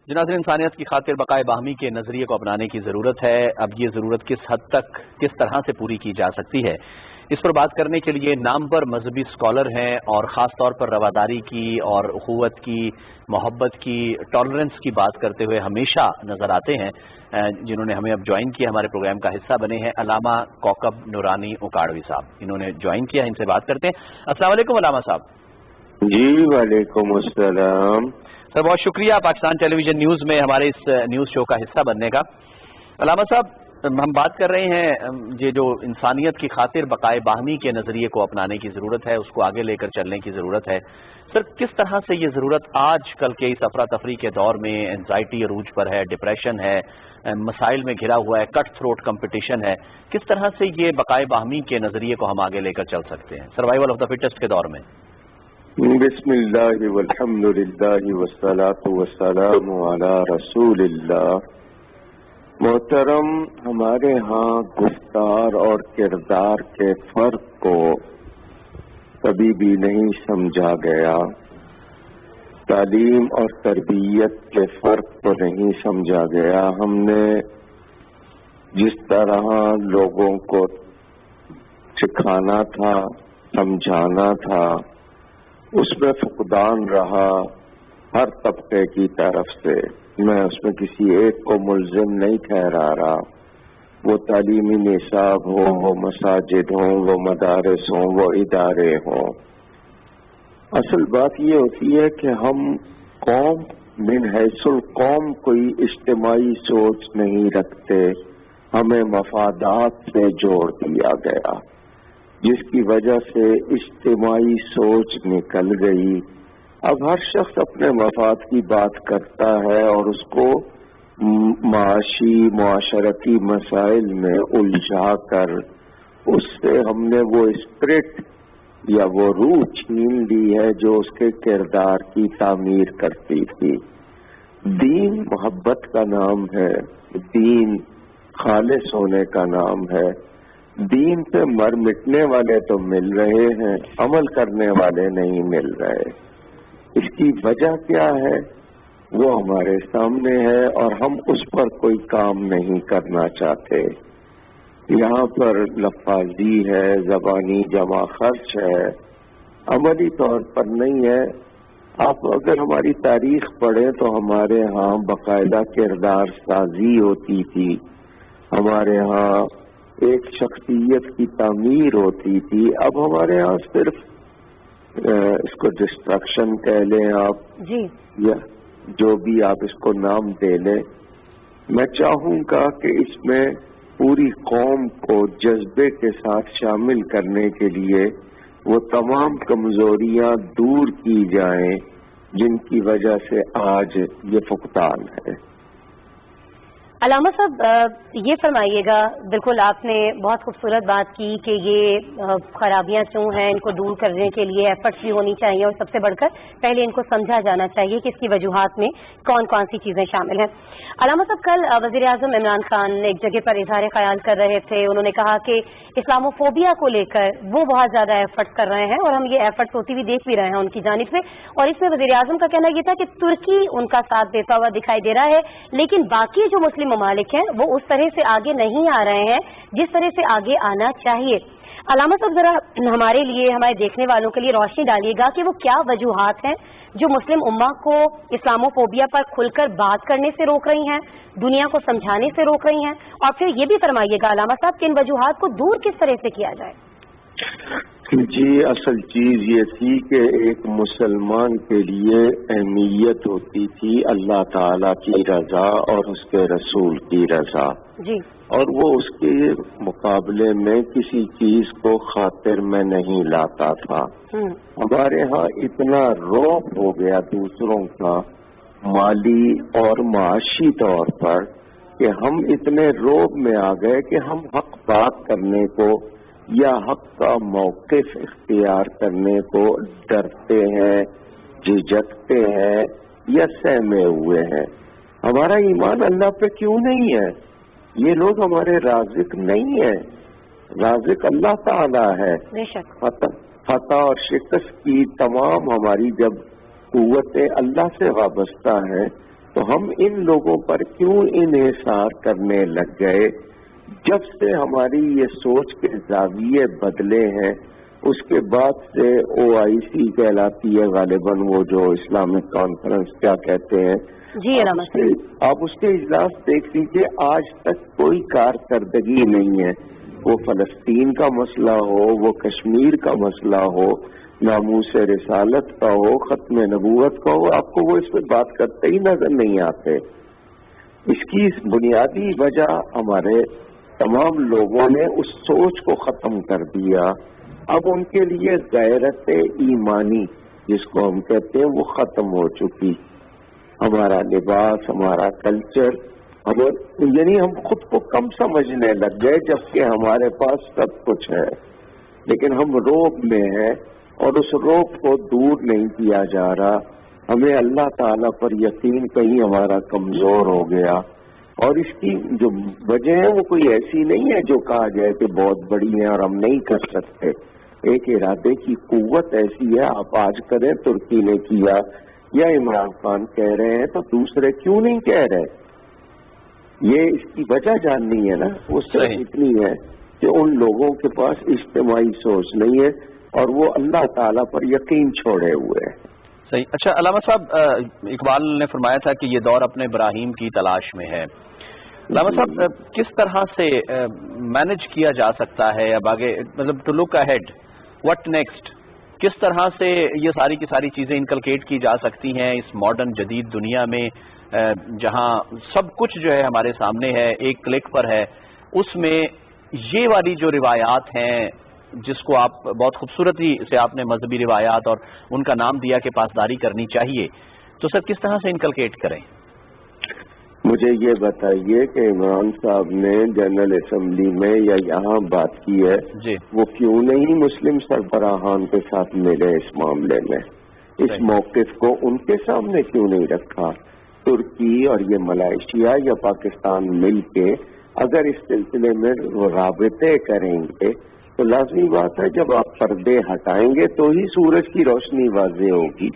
جناظر انسانیت کی خاطر بقائے باہمی کے نظریے کو اپنانے کی ضرورت ہے۔ اب یہ ضرورت کس حد تک کس طرح سے پوری کی جا سکتی ہے، اس پر بات کرنے کے لیے نامور مذہبی اسکالر ہیں اور خاص طور پر رواداری کی اور اخوت کی، محبت کی، ٹالرنس کی بات کرتے ہوئے ہمیشہ نظر آتے ہیں، جنہوں نے ہمیں اب جوائن کیا، ہمارے پروگرام کا حصہ بنے ہیں علامہ کوکب نورانی اکاڑوی صاحب، انہوں نے جوائن کیا، ان سے بات کرتے ہیں۔ السلام علیکم علامہ صاحب۔ جی وعلیکم السلام سر، بہت شکریہ پاکستان ٹیلی ویژن نیوز میں ہمارے اس نیوز شو کا حصہ بننے کا۔ علامہ صاحب، ہم بات کر رہے ہیں یہ جو انسانیت کی خاطر بقائے باہمی کے نظریے کو اپنانے کی ضرورت ہے، اس کو آگے لے کر چلنے کی ضرورت ہے۔ سر، کس طرح سے یہ ضرورت آج کل کے اس افراتفری کے دور میں اینزائٹی عروج پر ہے، ڈپریشن ہے، مسائل میں گھرا ہوا ہے، کٹ تھروٹ کمپٹیشن ہے، کس طرح سے یہ بقائے باہمی کے نظریے کو ہم آگے لے کر چل سکتے ہیں سروائیول آف دا فٹسٹ کے دور میں؟ بسم اللہ والحمد للہ والصلاة والسلام علی رسول اللہ۔ محترم، ہمارے ہاں گفتار اور کردار کے فرق کو کبھی بھی نہیں سمجھا گیا، تعلیم اور تربیت کے فرق کو نہیں سمجھا گیا۔ ہم نے جس طرح لوگوں کو سکھانا تھا، سمجھانا تھا، اس میں فقدان رہا ہر طبقے کی طرف سے۔ میں اس میں کسی ایک کو ملزم نہیں ٹھہرا رہا، وہ تعلیمی نصاب ہو، وہ مساجد ہوں، وہ مدارس ہوں، وہ ادارے ہوں۔ اصل بات یہ ہوتی ہے کہ ہم قوم من حیث القوم کوئی اجتماعی سوچ نہیں رکھتے، ہمیں مفادات سے جوڑ دیا گیا، جس کی وجہ سے اجتماعی سوچ نکل گئی۔ اب ہر شخص اپنے مفاد کی بات کرتا ہے اور اس کو معاشی معاشرتی مسائل میں الجھا کر اس سے ہم نے وہ اسپرٹ یا وہ روح چھین لی ہے جو اس کے کردار کی تعمیر کرتی تھی۔ دین محبت کا نام ہے، دین خالص ہونے کا نام ہے۔ دین پہ مر مٹنے والے تو مل رہے ہیں، عمل کرنے والے نہیں مل رہے۔ اس کی وجہ کیا ہے وہ ہمارے سامنے ہے اور ہم اس پر کوئی کام نہیں کرنا چاہتے۔ یہاں پر لفاظی ہے، زبانی جمع خرچ ہے، عملی طور پر نہیں ہے۔ آپ اگر ہماری تاریخ پڑھیں تو ہمارے ہاں باقاعدہ کردار سازی ہوتی تھی، ہمارے ہاں ایک شخصیت کی تعمیر ہوتی تھی۔ اب ہمارے ہاں صرف اس کو ڈسٹرکشن کہہ لیں آپ جی، یا جو بھی آپ اس کو نام دے لیں۔ میں چاہوں گا کہ اس میں پوری قوم کو جذبے کے ساتھ شامل کرنے کے لیے وہ تمام کمزوریاں دور کی جائیں جن کی وجہ سے آج یہ فقدان ہے۔ علامہ صاحب یہ فرمائیے گا، بالکل آپ نے بہت خوبصورت بات کی کہ یہ خرابیاں جو ہیں ان کو دور کرنے کے لیے ایفرٹس بھی ہونی چاہیے اور سب سے بڑھ کر پہلے ان کو سمجھا جانا چاہیے کہ اس کی وجوہات میں کون کون سی چیزیں شامل ہیں۔ علامہ صاحب، کل وزیر اعظم عمران خان ایک جگہ پر اظہار خیال کر رہے تھے، انہوں نے کہا کہ اسلامو فوبیا کو لے کر وہ بہت زیادہ ایفرٹس کر رہے ہیں اور ہم یہ ایفرٹس ہوتی ہوئی دیکھ بھی رہے ہیں ان کی جانب سے، اور اس میں وزیر اعظم کا کہنا یہ تھا کہ ترکی ان کا ساتھ دیتا ہوا دکھائی دے رہا ہے، لیکن باقی جو مسلم ممالک ہیں وہ اس طرح سے آگے نہیں آ رہے ہیں جس طرح سے آگے آنا چاہیے۔ علامہ صاحب، ذرا ہمارے لیے، ہمارے دیکھنے والوں کے لیے روشنی ڈالیے گا کہ وہ کیا وجوہات ہیں جو مسلم امہ کو اسلامو فوبیا پر کھل کر بات کرنے سے روک رہی ہیں، دنیا کو سمجھانے سے روک رہی ہیں، اور پھر یہ بھی فرمائیے گا علامہ صاحب کہ ان وجوہات کو دور کس طرح سے کیا جائے۔ جی، اصل چیز یہ تھی کہ ایک مسلمان کے لیے اہمیت ہوتی تھی اللہ تعالیٰ کی رضا اور اس کے رسول کی رضا، جی، اور وہ اس کے مقابلے میں کسی چیز کو خاطر میں نہیں لاتا تھا۔ ہمارے ہاں اتنا رعب ہو گیا دوسروں کا مالی اور معاشی طور پر کہ ہم اتنے رعب میں آ گئے کہ ہم حق بات کرنے کو یا حق کا موقف اختیار کرنے کو ڈرتے ہیں، جھجکتے ہیں یا سہمے ہوئے ہیں۔ ہمارا ایمان اللہ پہ کیوں نہیں ہے؟ یہ لوگ ہمارے رازق نہیں ہیں، رازق اللہ تعالی ہے۔ بے شک فتح اور شکست کی تمام ہماری جب قوتیں اللہ سے وابستہ ہیں تو ہم ان لوگوں پر کیوں انحصار کرنے لگ گئے؟ جب سے ہماری یہ سوچ کے زاویے بدلے ہیں اس کے بعد سے OIC کہلاتی ہے غالباً، وہ جو اسلامک کانفرنس کیا کہتے ہیں، جی علامہ صاحب، آپ اس کے اجلاس دیکھ لیجیے، آج تک کوئی کارکردگی نہیں ہے۔ وہ فلسطین کا مسئلہ ہو، وہ کشمیر کا مسئلہ ہو، ناموس رسالت کا ہو، ختم نبوت کا ہو، آپ کو وہ اس پہ بات کرتے ہی نظر نہیں آتے۔ اس کی بنیادی وجہ ہمارے تمام لوگوں نے اس سوچ کو ختم کر دیا۔ اب ان کے لیے غیرت ایمانی جس کو ہم کہتے ہیں وہ ختم ہو چکی۔ ہمارا لباس، ہمارا کلچر، یعنی ہم خود کو کم سمجھنے لگ گئے جبکہ ہمارے پاس سب کچھ ہے، لیکن ہم روب میں ہیں اور اس روب کو دور نہیں کیا جا رہا۔ ہمیں اللہ تعالیٰ پر یقین کہیں ہمارا کمزور ہو گیا، اور اس کی جو وجہ ہے وہ کوئی ایسی نہیں ہے جو کہا جائے کہ بہت بڑی ہے اور ہم نہیں کر سکتے۔ ایک ارادے کی قوت ایسی ہے، آپ آج کریں، ترکی نے کیا یا عمران خان کہہ رہے ہیں تو دوسرے کیوں نہیں کہہ رہے؟ یہ اس کی وجہ جاننی ہے نا، وہ صرف اتنی ہے کہ ان لوگوں کے پاس اجتماعی سوچ نہیں ہے اور وہ اللہ تعالیٰ پر یقین چھوڑے ہوئے ہیں۔ صحیح۔ اچھا علامہ صاحب، اقبال نے فرمایا تھا کہ یہ دور اپنے براہیم کی تلاش میں ہے۔ علامہ صاحب، کس طرح سے مینج کیا جا سکتا ہے اب آگے، مطلب to look ahead, what next, کس طرح سے یہ ساری کی ساری چیزیں انکلکیٹ کی جا سکتی ہیں اس ماڈرن جدید دنیا میں جہاں سب کچھ جو ہے ہمارے سامنے ہے، ایک کلک پر ہے، اس میں یہ والی جو روایات ہیں جس کو آپ بہت خوبصورتی سے آپ نے مذہبی روایات اور ان کا نام دیا کہ پاسداری کرنی چاہیے، تو سر کس طرح سے انکلکیٹ کریں؟ مجھے یہ بتائیے کہ عمران صاحب نے جنرل اسمبلی میں یا یہاں بات کی ہے، جی، وہ کیوں نہیں مسلم سربراہان کے ساتھ ملے اس معاملے میں؟ اس موقف کو ان کے سامنے کیوں نہیں رکھا؟ ترکی اور یہ ملائیشیا یا پاکستان مل کے اگر اس سلسلے میں رابطے کریں گے تو لازمی بات ہے جب آپ پردے ہٹائیں گے تو ہی سورج کی روشنی واضح ہوگی۔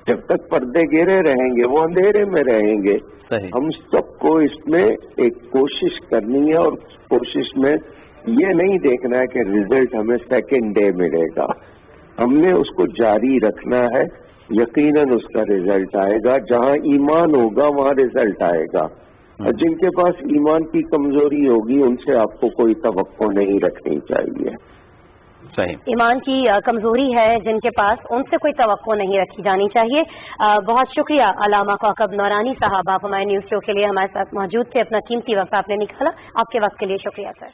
جب تک پردے گھیرے رہیں گے وہ اندھیرے میں رہیں گے۔ ہم سب کو اس میں ایک کوشش کرنی ہے، اور کوشش میں یہ نہیں دیکھنا ہے کہ ریزلٹ ہمیں سیکنڈ ڈے ملے گا، ہم نے اس کو جاری رکھنا ہے۔ یقیناً اس کا ریزلٹ آئے گا، جہاں ایمان ہوگا وہاں ریزلٹ آئے گا، اور جن کے پاس ایمان کی کمزوری ہوگی ان سے آپ کو کوئی توقع نہیں رکھنی چاہیے۔ صحیح، ایمان کی کمزوری ہے جن کے پاس، ان سے کوئی توقع نہیں رکھی جانی چاہیے۔ بہت شکریہ علامہ کوکب نورانی صاحب، آپ ہمارے نیوز شو کے لیے ہمارے ساتھ موجود تھے، اپنا قیمتی وقت آپ نے نکالا، آپ کے وقت کے لیے شکریہ سر۔